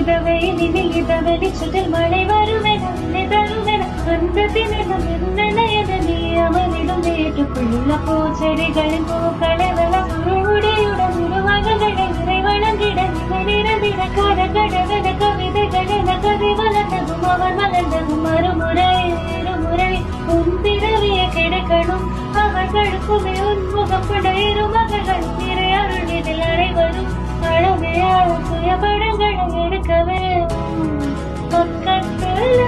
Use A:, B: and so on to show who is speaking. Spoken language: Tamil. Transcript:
A: இந்த வெளிச்சத்தில் மழை வருமென தருமென அந்த தினம் என்னென்ன நீ அவனிடம் ஏற்றுக்கொள்ள பூச்செடிகளின் பூக்களவெல்லாம் உடையுடன் உருவகங்களை நிறைவழங்கிட நிறந்திட கடகடவென கவிதைகளென கவி வளர்ந்ததும் அவர் மலர்ந்ததும் மறுமுறை இருமுறை உன் பிறவிய கிடைக்கணும் அவர்களுக்குமே உன்முகப்பட இரு மகள்கள் நிறை அருளிதில் அனைவரும் அழகையால் சுய படங்களை எடுக்கவே பக்கத்துல